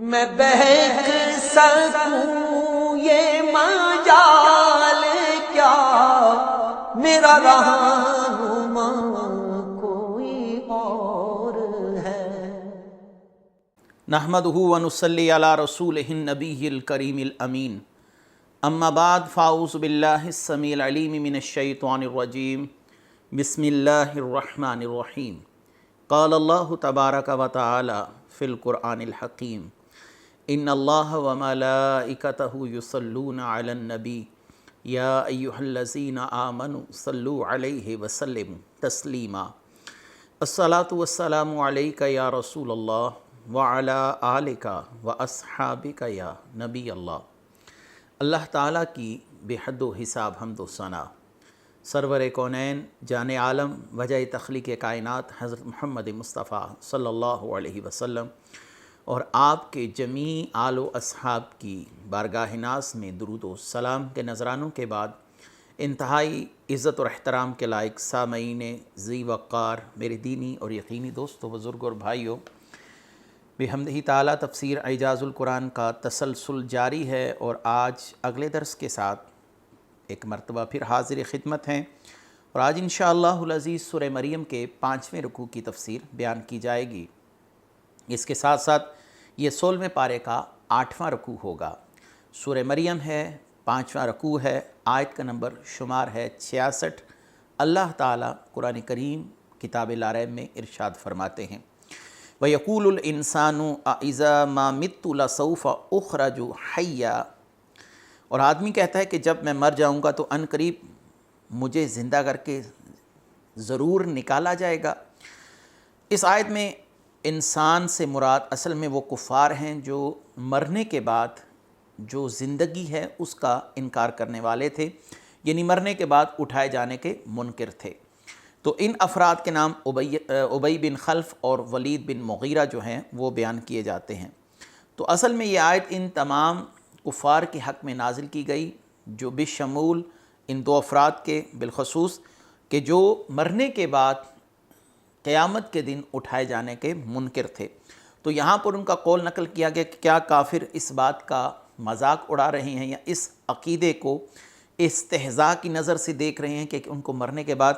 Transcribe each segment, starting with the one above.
میں بہک سکوں یہ مجال کیا، میرا رہنما کوئی اور ہے۔ نحمدہ ونصلی علی رسولہ النبی الکریم الامین، اما بعد فاعوذ باللہ السمیع العلیم من الشیطان الرجیم، بسم اللہ الرحمن الرحیم۔ قال اللہ تبارک و تعالی فی القرآن الحکیم، ان اللہ وملائکتہ یصلون علی النبی یا ایہا الذین آمنوا صلوا علیہ وسلموا تسلیما۔ الصلاۃ والسلام علیک یا رسول اللہ وعلی آلک واصحابک یا نبی اللہ۔ اللہ تعالیٰ کی بے حد و حساب حمد و ثنا، سرور کونین جان عالم وجہ تخلیق کائنات حضرت محمد مصطفیٰ صلی اللہ علیہ وسلم اور آپ کے جمیع آل و اصحاب کی بارگاہ ناز میں درود و سلام کے نذرانوں کے بعد، انتہائی عزت اور احترام کے لائق سامعین ذی وقار میرے دینی اور یقینی دوستوں، بزرگوں اور بھائیوں، بحمدہ تعالیٰ تفسیر اعجاز القرآن کا تسلسل جاری ہے اور آج اگلے درس کے ساتھ ایک مرتبہ پھر حاضر خدمت ہیں، اور آج انشاءاللہ العزیز سورہ مریم کے 5ویں رکوع کی تفسیر بیان کی جائے گی۔ اس کے ساتھ ساتھ یہ 16ویں پارے کا 8واں رکوع ہوگا۔ سورہ مریم ہے، 5واں رکوع ہے، آیت کا نمبر شمار ہے 66۔ اللہ تعالیٰ قرآن کریم کتاب لا ریب میں ارشاد فرماتے ہیں، وَيَقُولُ الْإِنسَانُ أَإِذَا مَا مِتُّ لَسَوْفَ أُخْرَجُ حَيًّا، اور آدمی کہتا ہے کہ جب میں مر جاؤں گا تو عن قریب مجھے زندہ کر کے ضرور نکالا جائے گا۔ اس آیت میں انسان سے مراد اصل میں وہ کفار ہیں جو مرنے کے بعد جو زندگی ہے اس کا انکار کرنے والے تھے، یعنی مرنے کے بعد اٹھائے جانے کے منکر تھے۔ تو ان افراد کے نام ابی بن خلف اور ولید بن مغیرہ جو ہیں وہ بیان کیے جاتے ہیں۔ تو اصل میں یہ آیت ان تمام کفار کے حق میں نازل کی گئی جو بشمول ان دو افراد کے بالخصوص کہ جو مرنے کے بعد قیامت کے دن اٹھائے جانے کے منکر تھے۔ تو یہاں پر ان کا قول نقل کیا گیا کہ کیا کافر اس بات کا مذاق اڑا رہے ہیں یا اس عقیدے کو استہزاء کی نظر سے دیکھ رہے ہیں کہ ان کو مرنے کے بعد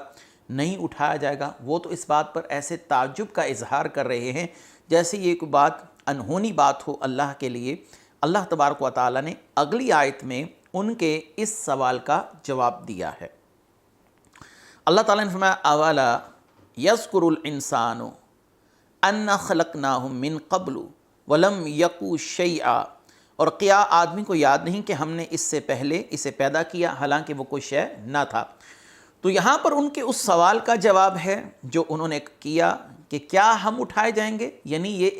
نہیں اٹھایا جائے گا؟ وہ تو اس بات پر ایسے تعجب کا اظہار کر رہے ہیں جیسے یہ کوئی بات انہونی بات ہو اللہ کے لیے۔ اللہ تبارک و تعالیٰ نے اگلی آیت میں ان کے اس سوال کا جواب دیا ہے۔ اللہ تعالیٰ نے فرمایا اولا یذکر الانسان انا خلقناہ من قبل ولم یک شیئا، اور کیا آدمی کو یاد نہیں کہ ہم نے اس سے پہلے اسے پیدا کیا حالانکہ وہ کوئی شے نہ تھا۔ تو یہاں پر ان کے اس سوال کا جواب ہے جو انہوں نے کیا کہ کیا ہم اٹھائے جائیں گے، یعنی یہ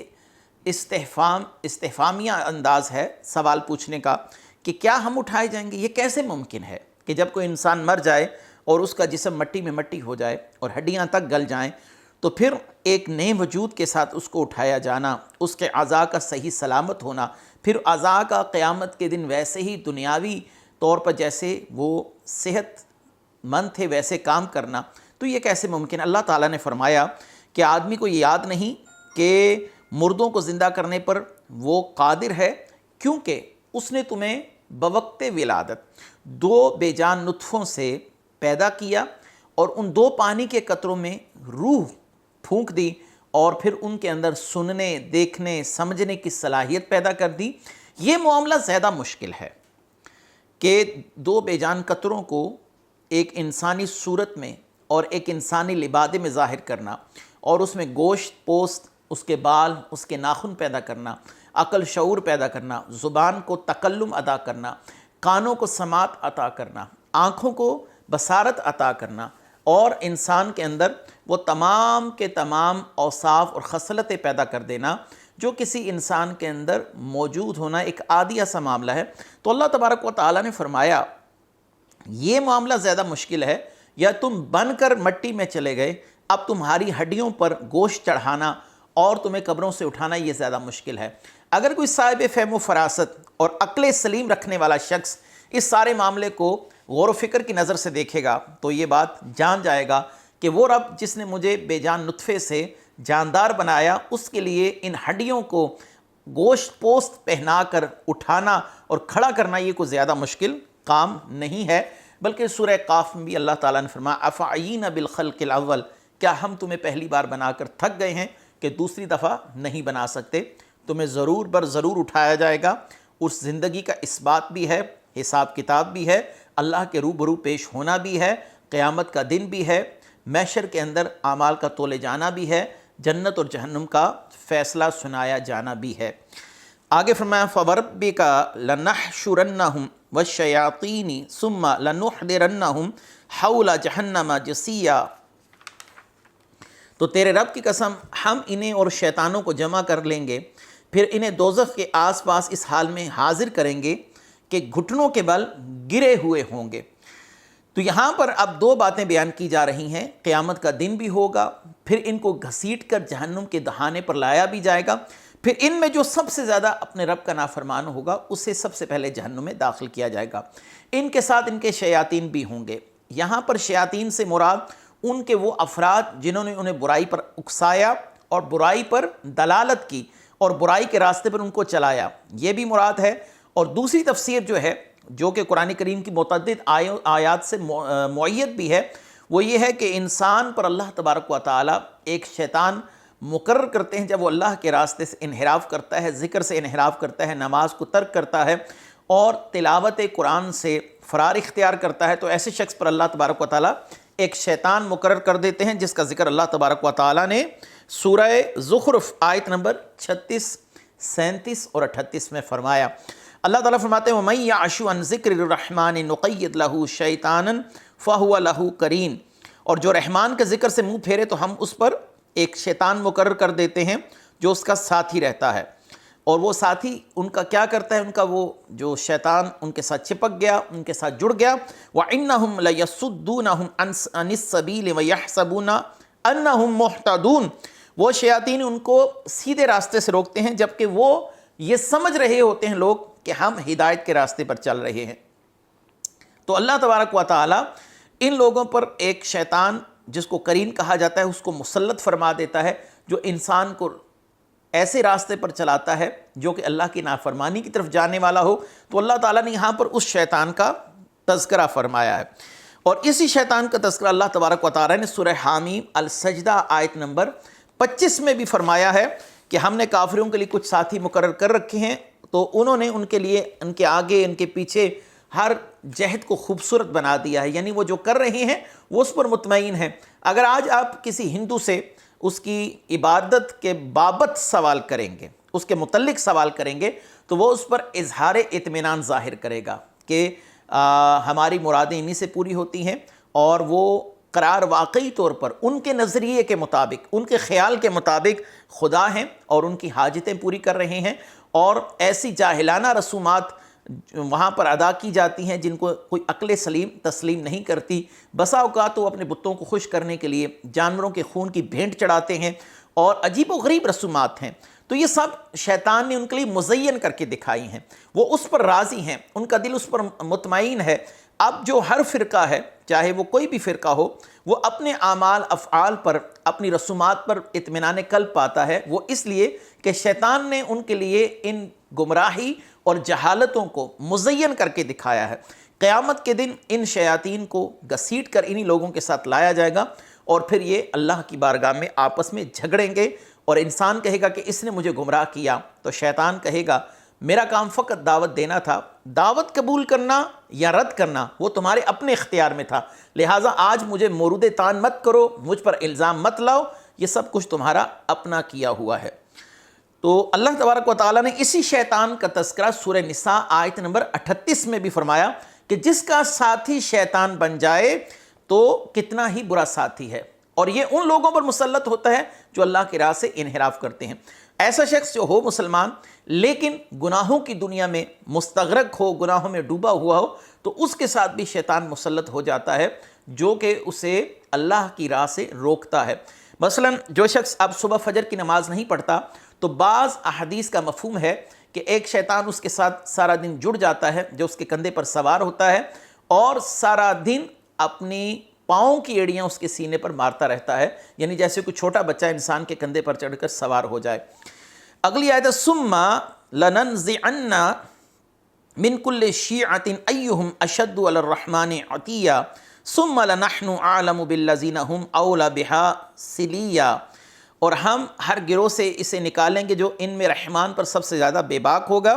استفہامیہ انداز ہے سوال پوچھنے کا کہ کیا ہم اٹھائے جائیں گے۔ یہ کیسے ممکن ہے کہ جب کوئی انسان مر جائے اور اس کا جسم مٹی میں مٹی ہو جائے اور ہڈیاں تک گل جائیں تو پھر ایک نئے وجود کے ساتھ اس کو اٹھایا جانا، اس کے اعضاء کا صحیح سلامت ہونا، پھر اعضاء کا قیامت کے دن ویسے ہی دنیاوی طور پر جیسے وہ صحت مند تھے ویسے کام کرنا، تو یہ کیسے ممکن؟ اللہ تعالیٰ نے فرمایا کہ آدمی کو یہ یاد نہیں کہ مردوں کو زندہ کرنے پر وہ قادر ہے، کیونکہ اس نے تمہیں بوقت ولادت 2 بے جان نطفوں سے پیدا کیا اور ان 2 پانی کے قطروں میں روح پھونک دی اور پھر ان کے اندر سننے، دیکھنے، سمجھنے کی صلاحیت پیدا کر دی۔ یہ معاملہ زیادہ مشکل ہے کہ 2 بے جان قطروں کو ایک انسانی صورت میں اور ایک انسانی لبادے میں ظاہر کرنا اور اس میں گوشت، پوست، اس کے بال، اس کے ناخن پیدا کرنا، عقل، شعور پیدا کرنا، زبان کو تکلم عطا کرنا، کانوں کو سماعت عطا کرنا، آنکھوں کو بصارت عطا کرنا، اور انسان کے اندر وہ تمام کے تمام اوصاف اور خصلتیں پیدا کر دینا جو کسی انسان کے اندر موجود ہونا ایک عادیہ سا معاملہ ہے۔ تو اللہ تبارک و تعالیٰ نے فرمایا یہ معاملہ زیادہ مشکل ہے، یا تم بن کر مٹی میں چلے گئے، اب تمہاری ہڈیوں پر گوشت چڑھانا اور تمہیں قبروں سے اٹھانا یہ زیادہ مشکل ہے۔ اگر کوئی صاحب فہم و فراست اور عقل سلیم رکھنے والا شخص اس سارے معاملے کو غور و فکر کی نظر سے دیکھے گا تو یہ بات جان جائے گا کہ وہ رب جس نے مجھے بے جان نطفے سے جاندار بنایا، اس کے لیے ان ہڈیوں کو گوشت پوست پہنا کر اٹھانا اور کھڑا کرنا یہ کوئی زیادہ مشکل کام نہیں ہے، بلکہ سورہ قاف میں بھی اللہ تعالیٰ نے فرمایا افعین بالخلق الاول، کیا ہم تمہیں پہلی بار بنا کر تھک گئے ہیں کہ دوسری دفعہ نہیں بنا سکتے؟ تمہیں ضرور بر ضرور اٹھایا جائے گا، اس زندگی کا اثبات بھی ہے، حساب کتاب بھی ہے، اللہ کے روبرو پیش ہونا بھی ہے، قیامت کا دن بھی ہے، محشر کے اندر اعمال کا تولے جانا بھی ہے، جنت اور جہنم کا فیصلہ سنایا جانا بھی ہے۔ آگے فرمایا فَوَرَبِّكَ لَنَحْشُرَنَّهُمْ وَالشَّيَاطِينِ ثُمَّ لَنُحْضِرَنَّهُمْ حَوْلَ جَهَنَّمَ جِثِيًّا، تو تیرے رب کی قسم ہم انہیں اور شیطانوں کو جمع کر لیں گے، پھر انہیں دوزخ کے آس پاس اس حال میں حاضر کریں گے کہ گھٹنوں کے بل گرے ہوئے ہوں گے۔ تو یہاں پر اب دو باتیں بیان کی جا رہی ہیں، قیامت کا دن بھی ہوگا، پھر ان کو گھسیٹ کر جہنم کے دہانے پر لایا بھی جائے گا، پھر ان میں جو سب سے زیادہ اپنے رب کا نافرمان ہوگا اسے سب سے پہلے جہنم میں داخل کیا جائے گا۔ ان کے ساتھ ان کے شیاطین بھی ہوں گے۔ یہاں پر شیاطین سے مراد ان کے وہ افراد جنہوں نے انہیں برائی پر اکسایا اور برائی پر دلالت کی اور برائی کے راستے پر ان کو چلایا، یہ بھی مراد ہے۔ اور دوسری تفسیر جو ہے، جو کہ قرآن کریم کی متعدد آیات سے مؤید بھی ہے، وہ یہ ہے کہ انسان پر اللہ تبارک و تعالیٰ ایک شیطان مقرر کرتے ہیں جب وہ اللہ کے راستے سے انحراف کرتا ہے، ذکر سے انحراف کرتا ہے، نماز کو ترک کرتا ہے اور تلاوت قرآن سے فرار اختیار کرتا ہے، تو ایسے شخص پر اللہ تبارک و تعالیٰ ایک شیطان مقرر کر دیتے ہیں، جس کا ذکر اللہ تبارک و تعالیٰ نے سورہ زخرف آیت نمبر 36، 37 اور 38 میں فرمایا۔ اللہ تعالیٰ فرماتے ہیں وَمَن يَعْشُ عَن ذِكْرِ الرَّحْمَنِ نُقَيِّضْ لَهُ شَيْطَانًا فَهُوَ لَهُ قَرِينٌ، اور جو رحمان کے ذکر سے منہ پھیرے تو ہم اس پر ایک شیطان مقرر کر دیتے ہیں جو اس کا ساتھی رہتا ہے، اور وہ ساتھی ان کا کیا کرتا ہے، ان کا وہ جو شیطان ان کے ساتھ چپک گیا، ان کے ساتھ جڑ گیا، وَإِنَّهُمْ لَيَصُدُّونَهُمْ عَنِ السَّبِيلِ وَيَحْسَبُونَ أَنَّهُمْ مُهْتَدُونَ، وہ شیاطین ان کو سیدھے راستے سے روکتے ہیں جبکہ وہ یہ سمجھ رہے ہوتے ہیں لوگ کہ ہم ہدایت کے راستے پر چل رہے ہیں۔ تو اللہ تبارک و تعالیٰ ان لوگوں پر ایک شیطان جس کو قرین کہا جاتا ہے اس کو مسلط فرما دیتا ہے، جو انسان کو ایسے راستے پر چلاتا ہے جو کہ اللہ کی نافرمانی کی طرف جانے والا ہو۔ تو اللہ تعالیٰ نے یہاں پر اس شیطان کا تذکرہ فرمایا ہے، اور اسی شیطان کا تذکرہ اللہ تبارک و تعالیٰ نے سورہ حامیم السجدہ آیت نمبر 25 میں بھی فرمایا ہے کہ ہم نے کافروں کے لیے کچھ ساتھی مقرر کر رکھے ہیں، تو انہوں نے ان کے لیے ان کے آگے ان کے پیچھے ہر جہد کو خوبصورت بنا دیا ہے، یعنی وہ جو کر رہے ہیں وہ اس پر مطمئن ہیں۔ اگر آج آپ کسی ہندو سے اس کی عبادت کے بابت سوال کریں گے، اس کے متعلق سوال کریں گے، تو وہ اس پر اظہار اطمینان ظاہر کرے گا کہ ہماری مرادیں انہی سے پوری ہوتی ہیں، اور وہ قرار واقعی طور پر ان کے نظریے کے مطابق، ان کے خیال کے مطابق خدا ہیں اور ان کی حاجتیں پوری کر رہے ہیں، اور ایسی جاہلانہ رسومات وہاں پر ادا کی جاتی ہیں جن کو کوئی عقل سلیم تسلیم نہیں کرتی۔ بسا اوقات وہ اپنے بتوں کو خوش کرنے کے لیے جانوروں کے خون کی بھینٹ چڑھاتے ہیں، اور عجیب و غریب رسومات ہیں۔ تو یہ سب شیطان نے ان کے لیے مزین کر کے دکھائی ہیں، وہ اس پر راضی ہیں، ان کا دل اس پر مطمئن ہے۔ اب جو ہر فرقہ ہے، چاہے وہ کوئی بھی فرقہ ہو، وہ اپنے اعمال افعال پر، اپنی رسومات پر اطمینان قلب پاتا ہے، وہ اس لیے کہ شیطان نے ان کے لیے ان گمراہی اور جہالتوں کو مزین کر کے دکھایا ہے۔ قیامت کے دن ان شیاطین کو گھسیٹ کر انہی لوگوں کے ساتھ لایا جائے گا، اور پھر یہ اللہ کی بارگاہ میں آپس میں جھگڑیں گے، اور انسان کہے گا کہ اس نے مجھے گمراہ کیا، تو شیطان کہے گا میرا کام فقط دعوت دینا تھا، دعوت قبول کرنا یا رد کرنا وہ تمہارے اپنے اختیار میں تھا، لہٰذا آج مجھے مورد تان مت کرو، مجھ پر الزام مت لاؤ، یہ سب کچھ تمہارا اپنا کیا ہوا ہے۔ تو اللہ تبارک و تعالیٰ نے اسی شیطان کا تذکرہ سورہ نساء آیت نمبر 38 میں بھی فرمایا کہ جس کا ساتھی شیطان بن جائے تو کتنا ہی برا ساتھی ہے، اور یہ ان لوگوں پر مسلط ہوتا ہے جو اللہ کی راہ سے انحراف کرتے ہیں۔ ایسا شخص جو ہو مسلمان لیکن گناہوں کی دنیا میں مستغرق ہو، گناہوں میں ڈوبا ہوا ہو، تو اس کے ساتھ بھی شیطان مسلط ہو جاتا ہے جو کہ اسے اللہ کی راہ سے روکتا ہے۔ مثلا جو شخص اب صبح فجر کی نماز نہیں پڑھتا، تو بعض احادیث کا مفہوم ہے کہ ایک شیطان اس کے ساتھ سارا دن جڑ جاتا ہے جو اس کے کندھے پر سوار ہوتا ہے، اور سارا دن اپنی پاؤں کی ایڑیاں اس کے سینے پر مارتا رہتا ہے، یعنی جیسے کوئی چھوٹا بچہ انسان کے کندھے پر چڑھ کر سوار ہو جائے۔ اگلی آیت ہے ثم لننزعن من کل شیعۃ ایہم اشد علی الرحمن عتیا ثم لنحن اعلم بالذین هم اولی بہا صلیا، اور ہم ہر گروہ سے اسے نکالیں گے جو ان میں رحمان پر سب سے زیادہ بے باک ہوگا،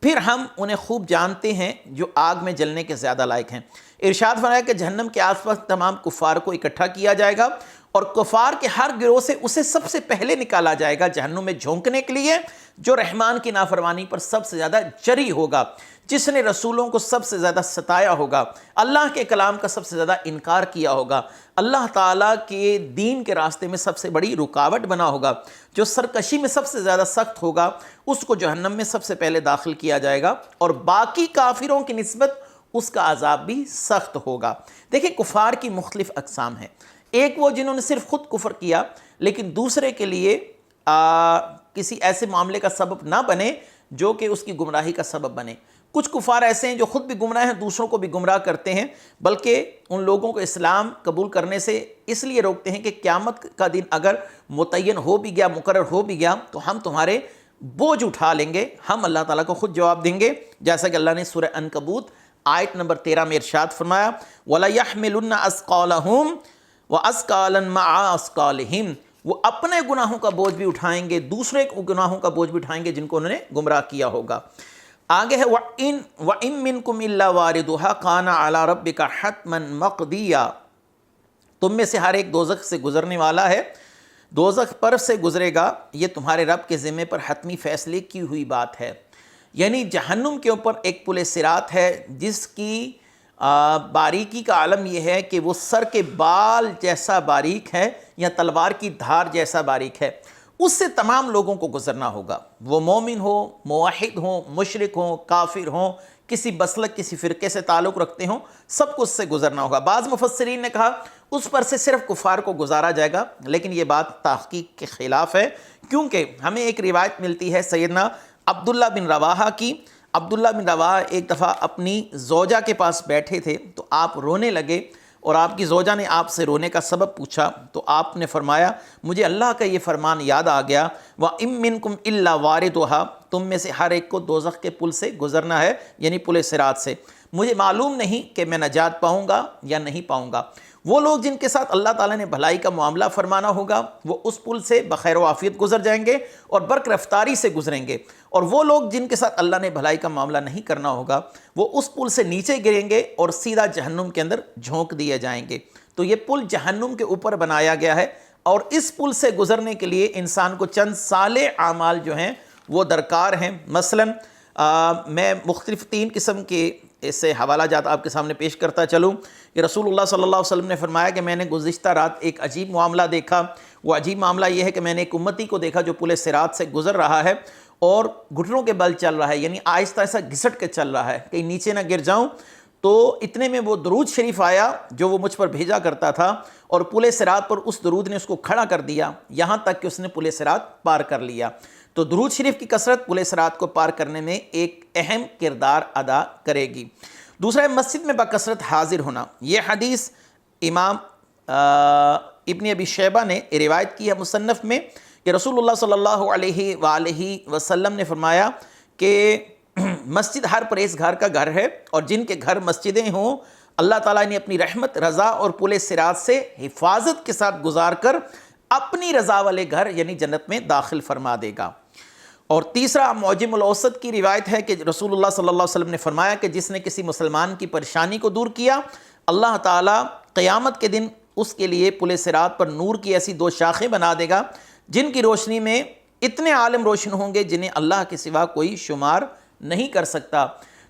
پھر ہم انہیں خوب جانتے ہیں جو آگ میں جلنے کے زیادہ لائق ہیں۔ ارشاد فرمایا کہ جہنم کے آس پاس تمام کفار کو اکٹھا کیا جائے گا، اور کفار کے ہر گروہ سے اسے سب سے پہلے نکالا جائے گا جہنم میں جھونکنے کے لیے، جو رحمان کی نافرمانی پر سب سے زیادہ جری ہوگا، جس نے رسولوں کو سب سے زیادہ ستایا ہوگا، اللہ کے کلام کا سب سے زیادہ انکار کیا ہوگا، اللہ تعالیٰ کے دین کے راستے میں سب سے بڑی رکاوٹ بنا ہوگا، جو سرکشی میں سب سے زیادہ سخت ہوگا، اس کو جہنم میں سب سے پہلے داخل کیا جائے گا، اور باقی کافروں کی نسبت اس کا عذاب بھی سخت ہوگا۔ دیکھیں کفار کی مختلف اقسام ہیں، ایک وہ جنہوں نے صرف خود کفر کیا لیکن دوسرے کے لیے کسی ایسے معاملے کا سبب نہ بنے جو کہ اس کی گمراہی کا سبب بنے۔ کچھ کفار ایسے ہیں جو خود بھی گمراہ ہیں، دوسروں کو بھی گمراہ کرتے ہیں، بلکہ ان لوگوں کو اسلام قبول کرنے سے اس لیے روکتے ہیں کہ قیامت کا دن اگر متعین ہو بھی گیا، مقرر ہو بھی گیا، تو ہم تمہارے بوجھ اٹھا لیں گے، ہم اللہ تعالیٰ کو خود جواب دیں گے، جیسا کہ اللہ نے سورہ عنکبوت آیت نمبر 13 میں ارشاد فرمایا وَلَيَحْمِلُنَّ أَثْقَالَهُمْ وَأَثْقَالًا مَعَ أَثْقَالِهِمْ، وہ اپنے گناہوں کا بوجھ بھی اٹھائیں گے، دوسرے گناہوں کا بوجھ بھی اٹھائیں گے جن کو انہوں نے گمراہ کیا ہوگا۔ آگے ہے وَإِن مِّنكُمْ إِلَّا وَارِدُهَا كَانَ عَلَىٰ رَبِّكَ حَتْمًا مَقْضِيًّا، تم میں سے ہر ایک دوزخ سے گزرنے والا ہے، دوزخ پر سے گزرے گا، یہ تمہارے رب کے ذمے پر حتمی فیصلے کی ہوئی بات ہے۔ یعنی جہنم کے اوپر ایک پل صراط ہے جس کی باریکی کا عالم یہ ہے کہ وہ سر کے بال جیسا باریک ہے یا تلوار کی دھار جیسا باریک ہے، اس سے تمام لوگوں کو گزرنا ہوگا، وہ مومن ہو، موحد ہوں، مشرک ہوں، کافر ہوں، کسی مسلک کسی فرقے سے تعلق رکھتے ہوں، سب کو اس سے گزرنا ہوگا۔ بعض مفسرین نے کہا اس پر سے صرف کفار کو گزارا جائے گا، لیکن یہ بات تحقیق کے خلاف ہے، کیونکہ ہمیں ایک روایت ملتی ہے سیدنا عبداللہ بن رواحہ کی۔ عبداللہ بن رواحہ ایک دفعہ اپنی زوجہ کے پاس بیٹھے تھے تو آپ رونے لگے، اور آپ کی زوجہ نے آپ سے رونے کا سبب پوچھا تو آپ نے فرمایا مجھے اللہ کا یہ فرمان یاد آ گیا وَإِن مِّنكُمْ إِلَّا وَارِدُهَا، تم میں سے ہر ایک کو دوزخ کے پل سے گزرنا ہے، یعنی پل صراط سے، مجھے معلوم نہیں کہ میں نجات پاؤں گا یا نہیں پاؤں گا۔ وہ لوگ جن کے ساتھ اللہ تعالیٰ نے بھلائی کا معاملہ فرمانا ہوگا وہ اس پل سے بخیر و عافیت گزر جائیں گے اور برق رفتاری سے گزریں گے، اور وہ لوگ جن کے ساتھ اللہ نے بھلائی کا معاملہ نہیں کرنا ہوگا وہ اس پل سے نیچے گریں گے اور سیدھا جہنم کے اندر جھونک دیے جائیں گے۔ تو یہ پل جہنم کے اوپر بنایا گیا ہے، اور اس پل سے گزرنے کے لیے انسان کو چند صالح اعمال جو ہیں وہ درکار ہیں۔ مثلاً میں مختلف 3 قسم کے اس سے حوالہ جات آپ کے سامنے پیش کرتا چلوں کہ رسول اللہ صلی اللہ علیہ وسلم نے فرمایا کہ میں نے گزشتہ رات ایک عجیب معاملہ دیکھا۔ وہ عجیب معاملہ یہ ہے کہ میں نے ایک امتی کو دیکھا جو پل صراط سے گزر رہا ہے اور گھٹنوں کے بل چل رہا ہے، یعنی آہستہ آہستہ گھسٹ کے چل رہا ہے کہیں نیچے نہ گر جاؤں۔ تو اتنے میں وہ درود شریف آیا جو وہ مجھ پر بھیجا کرتا تھا، اور پل صراط پر اس درود نے اس کو کھڑا کر دیا یہاں تک کہ اس نے پل صراط پار کر لیا۔ تو درود شریف کی کثرت پل صراط کو پار کرنے میں ایک اہم کردار ادا کرے گی۔ دوسرا ہے مسجد میں بکثرت حاضر ہونا۔ یہ حدیث امام ابن ابی شیبہ نے روایت کی ہے مصنف میں کہ رسول اللہ صلی اللہ علیہ وآلہ وسلم نے فرمایا کہ مسجد ہر پرہیزگار کا گھر ہے، اور جن کے گھر مسجدیں ہوں اللہ تعالیٰ نے اپنی رحمت، رضا اور پل صراط سے حفاظت کے ساتھ گزار کر اپنی رضا والے گھر یعنی جنت میں داخل فرما دے گا۔ اور تیسرا معجم الاوسط کی روایت ہے کہ رسول اللہ صلی اللہ علیہ وسلم نے فرمایا کہ جس نے کسی مسلمان کی پریشانی کو دور کیا، اللہ تعالیٰ قیامت کے دن اس کے لیے پل صراط پر نور کی ایسی 2 شاخیں بنا دے گا جن کی روشنی میں اتنے عالم روشن ہوں گے جنہیں اللہ کے سوا کوئی شمار نہیں کر سکتا۔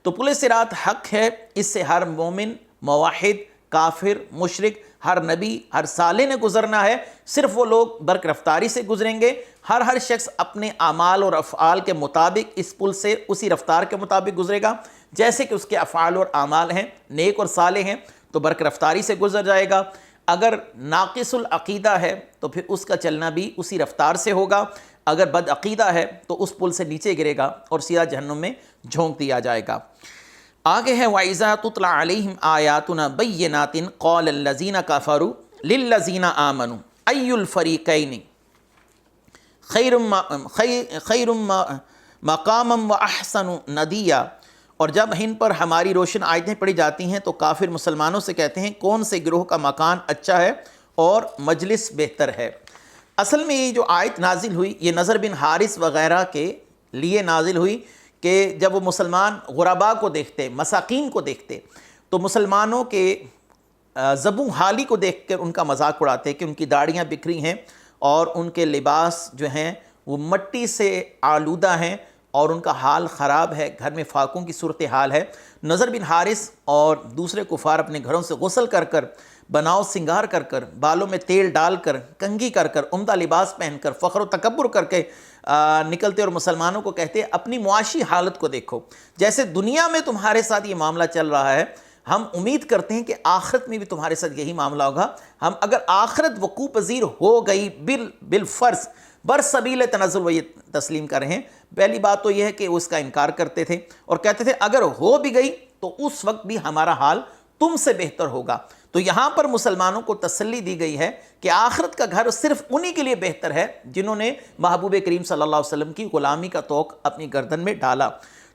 تو پل صراط حق ہے، اس سے ہر مومن، موحد، کافر، مشرک، ہر نبی، ہر صالح نے گزرنا ہے۔ صرف وہ لوگ برق رفتاری سے گزریں گے، ہر شخص اپنے اعمال اور افعال کے مطابق اس پل سے اسی رفتار کے مطابق گزرے گا، جیسے کہ اس کے افعال اور اعمال ہیں، نیک اور صالح ہیں تو برق رفتاری سے گزر جائے گا۔ اگر ناقص العقیدہ ہے تو پھر اس کا چلنا بھی اسی رفتار سے ہوگا، اگر بد عقیدہ ہے تو اس پل سے نیچے گرے گا اور سیدھا جہنم میں جھونک دیا جائے گا۔ آگے ہے وَإِذَا تُتْلَى عَلَيْهِمْ آيَاتُنَا بَيِّنَاتٍ قَالَ الَّذِينَ كَفَرُوا لِلَّذِينَ آمَنُوا أَيُّ الْفَرِيقَيْنِ خیر مقاما و احسن ندیا۔ اور جب ان پر ہماری روشن آیتیں پڑھی جاتی ہیں تو کافر مسلمانوں سے کہتے ہیں کون سے گروہ کا مکان اچھا ہے اور مجلس بہتر ہے۔ اصل میں یہ جو آیت نازل ہوئی یہ نضر بن حارث وغیرہ کے لیے نازل ہوئی کہ جب وہ مسلمان غرباء کو دیکھتے، مساکین کو دیکھتے، تو مسلمانوں کے زبوں حالی کو دیکھ کر ان کا مذاق اڑاتے کہ ان کی داڑھیاں بکھری ہیں اور ان کے لباس جو ہیں وہ مٹی سے آلودہ ہیں اور ان کا حال خراب ہے، گھر میں فاقوں کی صورتحال ہے۔ نضر بن حارث اور دوسرے کفار اپنے گھروں سے غسل کر کر، بناؤ سنگار کر کر، بالوں میں تیل ڈال کر، کنگھی کر کر، عمدہ لباس پہن کر، فخر و تکبر کر کے نکلتے اور مسلمانوں کو کہتے اپنی معاشی حالت کو دیکھو، جیسے دنیا میں تمہارے ساتھ یہ معاملہ چل رہا ہے، ہم امید کرتے ہیں کہ آخرت میں بھی تمہارے ساتھ یہی معاملہ ہوگا۔ ہم اگر آخرت وقوع پذیر ہو گئی بالفرض برسبیل تنزل وہ یہ تسلیم کر رہے ہیں۔ پہلی بات تو یہ ہے کہ وہ اس کا انکار کرتے تھے اور کہتے تھے اگر ہو بھی گئی تو اس وقت بھی ہمارا حال تم سے بہتر ہوگا۔ تو یہاں پر مسلمانوں کو تسلی دی گئی ہے کہ آخرت کا گھر صرف انہی کے لیے بہتر ہے جنہوں نے محبوب کریم صلی اللہ علیہ وسلم کی غلامی کا طوق اپنی گردن میں ڈالا۔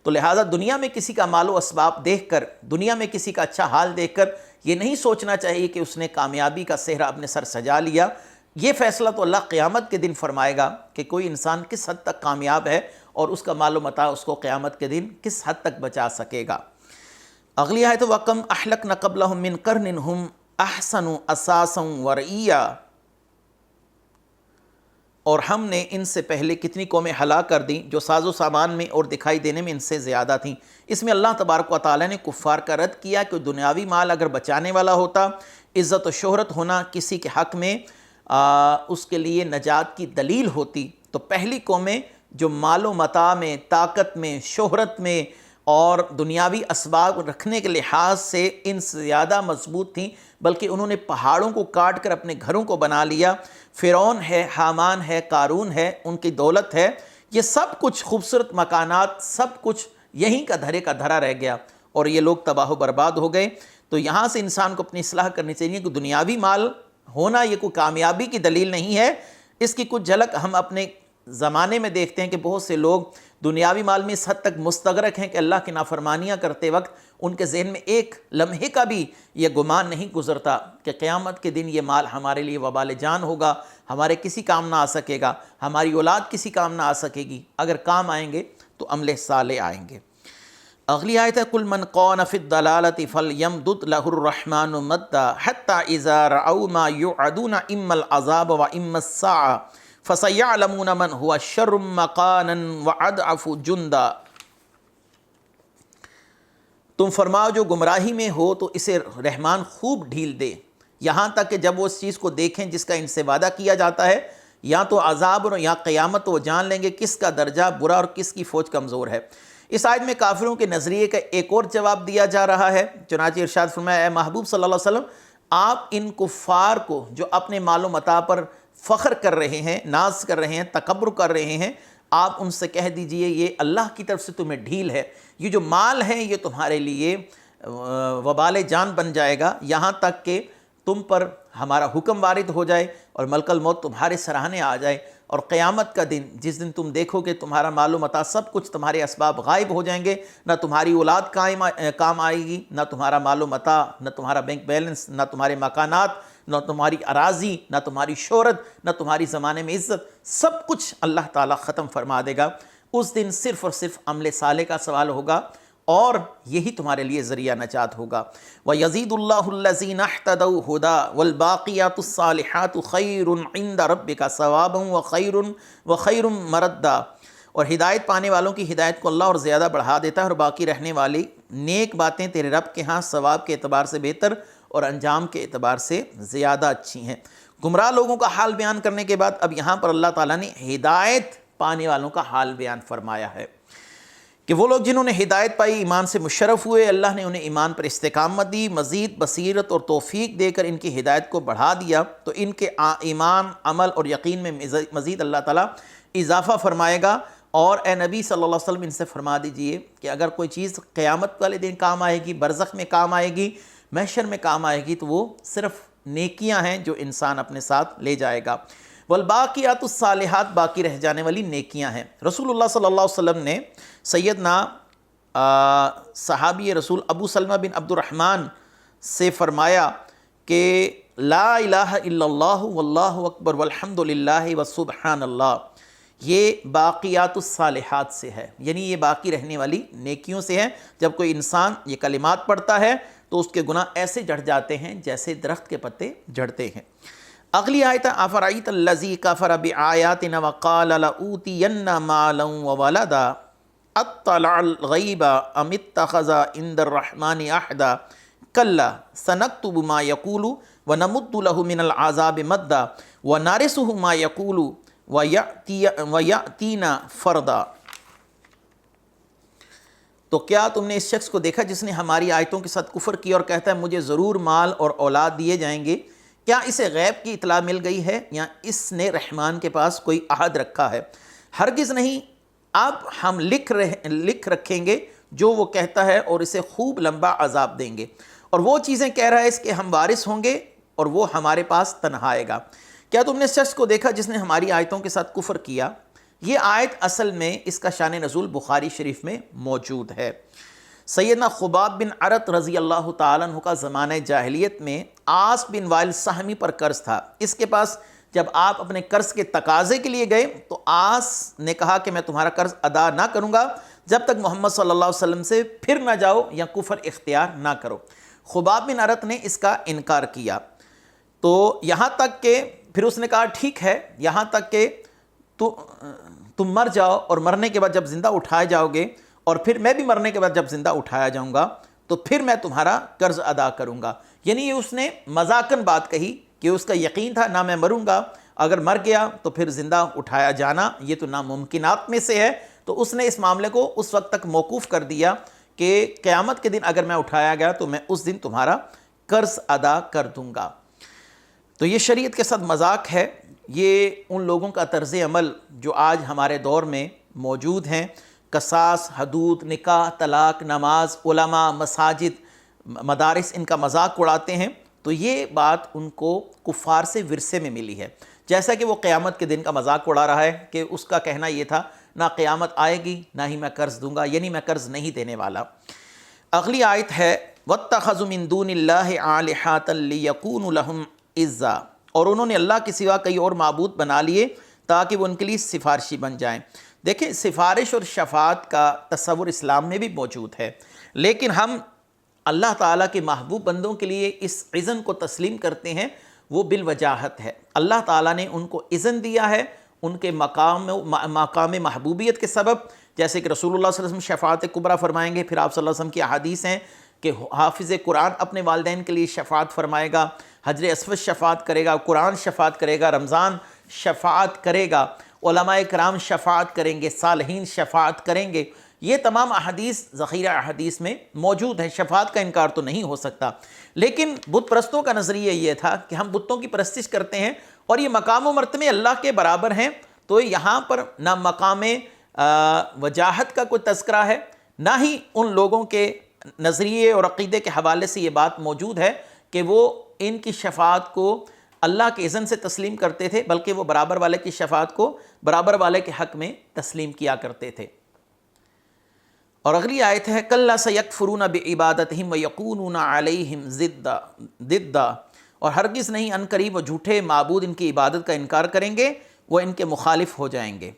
تو لہٰذا دنیا میں کسی کا مال و اسباب دیکھ کر، دنیا میں کسی کا اچھا حال دیکھ کر یہ نہیں سوچنا چاہیے کہ اس نے کامیابی کا صحرا اپنے سر سجا لیا۔ یہ فیصلہ تو اللہ قیامت کے دن فرمائے گا کہ کوئی انسان کس حد تک کامیاب ہے اور اس کا مال و متاع اس کو قیامت کے دن کس حد تک بچا سکے گا۔ اگلی آیت وَكَمْ أَحْلَقْنَا قَبْلَهُمْ مِنْ قَرْنٍ هُمْ أَحْسَنُ أَثَاثًا وَرِئِيًّا۔ اور ہم نے ان سے پہلے کتنی قومیں ہلاک کر دیں جو ساز و سامان میں اور دکھائی دینے میں ان سے زیادہ تھیں۔ اس میں اللہ تبارک و تعالیٰ نے کفار کا رد کیا کہ دنیاوی مال اگر بچانے والا ہوتا، عزت و شہرت ہونا کسی کے حق میں اس کے لیے نجات کی دلیل ہوتی، تو پہلی قومیں جو مال و متاع میں، طاقت میں، شہرت میں اور دنیاوی اسباب رکھنے کے لحاظ سے ان سے زیادہ مضبوط تھیں، بلکہ انہوں نے پہاڑوں کو کاٹ کر اپنے گھروں کو بنا لیا۔ فرعون ہے، حامان ہے، قارون ہے، ان کی دولت ہے، یہ سب کچھ خوبصورت مکانات، سب کچھ یہیں کا دھرے کا دھرا رہ گیا اور یہ لوگ تباہ و برباد ہو گئے۔ تو یہاں سے انسان کو اپنی اصلاح کرنی چاہیے کہ دنیاوی مال ہونا یہ کوئی کامیابی کی دلیل نہیں ہے۔ اس کی کچھ جھلک ہم اپنے زمانے میں دیکھتے ہیں کہ بہت سے لوگ دنیاوی مال میں اس حد تک مستغرق ہیں کہ اللہ کی نافرمانیاں کرتے وقت ان کے ذہن میں ایک لمحے کا بھی یہ گمان نہیں گزرتا کہ قیامت کے دن یہ مال ہمارے لیے وبال جان ہوگا، ہمارے کسی کام نہ آ سکے گا، ہماری اولاد کسی کام نہ آ سکے گی، اگر کام آئیں گے تو عمل صالح آئیں گے۔ اگلی آیت ہے کل من قان فی الضلالۃ فلیمدد لہ الرحمن مدا حتی اذا رأوا ما یوعدون اما العذاب و اما الساعہ فسیعلمون من هو شر مقانا واضعف جندا۔ تم فرماؤ جو گمراہی میں ہو تو اسے رحمان خوب ڈھیل دے، یہاں تک کہ جب وہ اس چیز کو دیکھیں جس کا ان سے وعدہ کیا جاتا ہے، یا تو عذاب اور یا قیامت، تو وہ جان لیں گے کس کا درجہ برا اور کس کی فوج کمزور ہے۔ اس آیت میں کافروں کے نظریے کا ایک اور جواب دیا جا رہا ہے۔ چنانچہ ارشاد فرمایا اے محبوب صلی اللہ علیہ وسلم، آپ ان کفار کو جو اپنے مال و متاع پر فخر کر رہے ہیں، ناز کر رہے ہیں، تکبر کر رہے ہیں، آپ ان سے کہہ دیجئے یہ اللہ کی طرف سے تمہیں ڈھیل ہے، یہ جو مال ہے یہ تمہارے لیے وبال جان بن جائے گا، یہاں تک کہ تم پر ہمارا حکم وارد ہو جائے اور ملک الموت تمہارے سراہنے آ جائے، اور قیامت کا دن جس دن تم دیکھو کہ تمہارا مال و متاع سب کچھ، تمہارے اسباب غائب ہو جائیں گے، نہ تمہاری اولاد کام آئے گی، نہ تمہارا مال و متاع، نہ تمہارا بینک بیلنس، نہ تمہارے مکانات، نہ تمہاری اراضی، نہ تمہاری شہرت، نہ تمہاری زمانے میں عزت، سب کچھ اللہ تعالیٰ ختم فرما دے گا۔ اس دن صرف اور صرف عمل صالح کا سوال ہوگا اور یہی تمہارے لیے ذریعہ نجات ہوگا۔ وَيَزِيدُ اللَّهُ الَّذِينَ اهْتَدَوْا هُدًى وَالْبَاقِيَاتُ الصَّالِحَاتُ خَيْرٌ عِندَ رَبِّكَ ثَوَابًا وَخَيْرٌ مَرَدًّا۔ اور ہدایت پانے والوں کی ہدایت کو اللہ اور زیادہ بڑھا دیتا ہے، اور باقی رہنے والی نیک باتیں تیرے رب کے ہاں ثواب کے اعتبار سے بہتر اور انجام کے اعتبار سے زیادہ اچھی ہیں۔ گمراہ لوگوں کا حال بیان کرنے کے بعد اب یہاں پر اللہ تعالیٰ نے ہدایت پانے والوں کا حال بیان فرمایا ہے کہ وہ لوگ جنہوں نے ہدایت پائی، ایمان سے مشرف ہوئے، اللہ نے انہیں ایمان پر استقامت دی، مزید بصیرت اور توفیق دے کر ان کی ہدایت کو بڑھا دیا، تو ان کے ایمان، عمل اور یقین میں مزید اللہ تعالیٰ اضافہ فرمائے گا۔ اور اے نبی صلی اللہ علیہ وسلم ان سے فرما دیجئے کہ اگر کوئی چیز قیامت والے دن کام آئے گی، برزخ میں کام آئے گی، محشر میں کام آئے گی، تو وہ صرف نیکیاں ہیں جو انسان اپنے ساتھ لے جائے گا۔ والباقیات الصالحات باقی رہ جانے والی نیکیاں ہیں۔ رسول اللہ صلی اللہ علیہ وسلم نے سیدنا صحابی رسول ابو سلمہ بن عبد الرحمن سے فرمایا کہ لا الہ الا اللہ واللہ اکبر والحمد للہ وسبحان اللہ، یہ باقیات الصالحات سے ہے، یعنی یہ باقی رہنے والی نیکیوں سے ہے۔ جب کوئی انسان یہ کلمات پڑھتا ہے تو اس کے گناہ ایسے جھڑ جاتے ہیں جیسے درخت کے پتے جھڑتے ہیں۔ اگلی آیت افرأیت الذی کفر بآیاتنا وقال لأوتین مالا وولدا اطلع الغیب ام اتخذ عند الرحمن عہدا کلا سنکتب ما یقول ونمد له من العذاب مدا ونارثه ما یقول وَيَأْتِينَا فَرْدًا۔ تو کیا تم نے اس شخص کو دیکھا جس نے ہماری آیتوں کے ساتھ کفر کیا اور کہتا ہے مجھے ضرور مال اور اولاد دیے جائیں گے؟ کیا اسے غیب کی اطلاع مل گئی ہے یا اس نے رحمان کے پاس کوئی عہد رکھا ہے؟ ہرگز نہیں، اب ہم لکھ رکھیں گے جو وہ کہتا ہے اور اسے خوب لمبا عذاب دیں گے، اور وہ چیزیں کہہ رہا ہے اس کے ہم وارث ہوں گے اور وہ ہمارے پاس تنہا آئے گا۔ کیا تم نے اس شخص کو دیکھا جس نے ہماری آیتوں کے ساتھ کفر کیا؟ یہ آیت اصل میں اس کا شان نزول بخاری شریف میں موجود ہے۔ سیدنا خباب بن عرط رضی اللہ تعالیٰ عنہ کا زمانہ جاہلیت میں عاص بن وائل سہمی پر قرض تھا۔ اس کے پاس جب آپ اپنے قرض کے تقاضے کے لیے گئے تو عاص نے کہا کہ میں تمہارا قرض ادا نہ کروں گا جب تک محمد صلی اللہ علیہ وسلم سے پھر نہ جاؤ یا کفر اختیار نہ کرو۔ خباب بن عرط نے اس کا انکار کیا، تو یہاں تک کہ پھر اس نے کہا ٹھیک ہے، یہاں تک کہ تم مر جاؤ اور مرنے کے بعد جب زندہ اٹھائے جاؤ گے، اور پھر میں بھی مرنے کے بعد جب زندہ اٹھایا جاؤں گا تو پھر میں تمہارا قرض ادا کروں گا۔ یعنی یہ اس نے مذاقاً بات کہی کہ اس کا یقین تھا نہ میں مروں گا، اگر مر گیا تو پھر زندہ اٹھایا جانا یہ تو ناممکنات میں سے ہے، تو اس نے اس معاملے کو اس وقت تک موقوف کر دیا کہ قیامت کے دن اگر میں اٹھایا گیا تو میں اس دن تمہارا قرض ادا کر دوں گا۔ تو یہ شریعت کے ساتھ مذاق ہے، یہ ان لوگوں کا طرز عمل جو آج ہمارے دور میں موجود ہیں، قصاص، حدود، نکاح، طلاق، نماز، علماء، مساجد، مدارس ان کا مذاق اڑاتے ہیں، تو یہ بات ان کو کفار سے ورثے میں ملی ہے۔ جیسا کہ وہ قیامت کے دن کا مذاق اڑا رہا ہے کہ اس کا کہنا یہ تھا نہ قیامت آئے گی نہ ہی میں قرض دوں گا، یعنی میں قرض نہیں دینے والا۔ اگلی آیت ہے وَاتَّخَذُوا مِن دُونِ اللَّهِ آلِهَةً لِيَكُونُوا لَهُمْ عِزًّا، اور انہوں نے اللہ کے سوا کئی اور معبود بنا لیے تاکہ وہ ان کے لیے سفارشی بن جائیں۔ دیکھیں، سفارش اور شفاعت کا تصور اسلام میں بھی موجود ہے، لیکن ہم اللہ تعالیٰ کے محبوب بندوں کے لیے اس اذن کو تسلیم کرتے ہیں، وہ بالوجاہت ہے۔ اللہ تعالیٰ نے ان کو اذن دیا ہے ان کے مقام محبوبیت کے سبب، جیسے کہ رسول اللہ صلی اللہ علیہ وسلم شفاعت کبریٰ فرمائیں گے، پھر آپ صلی اللہ علیہ وسلم کی احادیث ہیں کہ حافظ قرآن اپنے والدین کے لیے شفاعت فرمائے گا، حجر اسود شفاعت کرے گا، قرآن شفاعت کرے گا، رمضان شفاعت کرے گا، علماء کرام شفاعت کریں گے، صالحین شفاعت کریں گے۔ یہ تمام احادیث ذخیرہ احادیث میں موجود ہیں، شفاعت کا انکار تو نہیں ہو سکتا۔ لیکن بت پرستوں کا نظریہ یہ تھا کہ ہم بتوں کی پرستش کرتے ہیں اور یہ مقام و مرتبے اللہ کے برابر ہیں، تو یہاں پر نہ مقام وجاہت کا کوئی تذکرہ ہے، نہ ہی ان لوگوں کے نظریے اور عقیدے کے حوالے سے یہ بات موجود ہے کہ وہ ان کی شفاعت کو اللہ کے اذن سے تسلیم کرتے تھے، بلکہ وہ برابر والے کی شفاعت کو برابر والے کے حق میں تسلیم کیا کرتے تھے۔ اور اگلی آیت ہے کَلَّا سَيَكْفُرُونَ بِعِبَادَتِهِمْ وَيَكُونُونَ عَلَيْهِمْ ضِدًّا، اور ہرگز نہیں، ان قریب وہ جھوٹے معبود ان کی عبادت کا انکار کریں گے، وہ ان کے مخالف ہو جائیں گے۔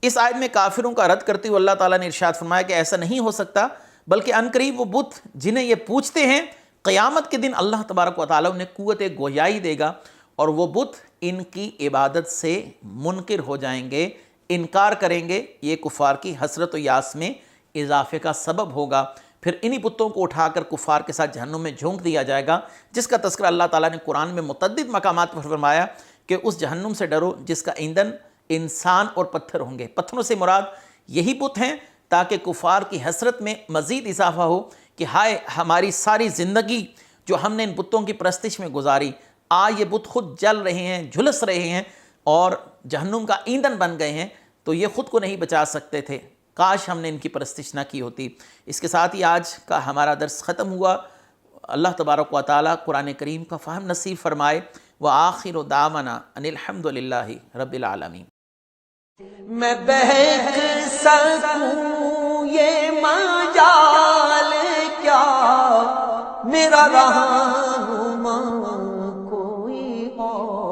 اس آیت میں کافروں کا رد کرتے ہوئے اللہ تعالیٰ نے ارشاد فرمایا کہ ایسا نہیں ہو سکتا، بلکہ ان قریب وہ بت جنہیں یہ پوچھتے ہیں قیامت کے دن اللہ تبارک و تعالیٰ انہیں قوت گویائی دے گا اور وہ بت ان کی عبادت سے منکر ہو جائیں گے، انکار کریں گے۔ یہ کفار کی حسرت و یاس میں اضافے کا سبب ہوگا، پھر انہی بتوں کو اٹھا کر کفار کے ساتھ جہنم میں جھونک دیا جائے گا، جس کا تذکرہ اللہ تعالیٰ نے قرآن میں متعدد مقامات پر فرمایا کہ اس جہنم سے ڈرو جس کا ایندھن انسان اور پتھر ہوں گے۔ پتھروں سے مراد یہی بت ہیں تاکہ کفار کی حسرت میں مزید اضافہ ہو کہ ہائے ہماری ساری زندگی جو ہم نے ان بتوں کی پرستش میں گزاری، آج یہ بت خود جل رہے ہیں، جھلس رہے ہیں اور جہنم کا ایندھن بن گئے ہیں، تو یہ خود کو نہیں بچا سکتے تھے، کاش ہم نے ان کی پرستش نہ کی ہوتی۔ اس کے ساتھ ہی آج کا ہمارا درس ختم ہوا۔ اللہ تبارک و تعالیٰ قرآن کریم کا فہم نصیب فرمائے۔ وآخر دعوانا ان الحمد للہ رب العالمین۔ میں بہک سکوں یہ مجال کیا، میرا رہنما کوئی اور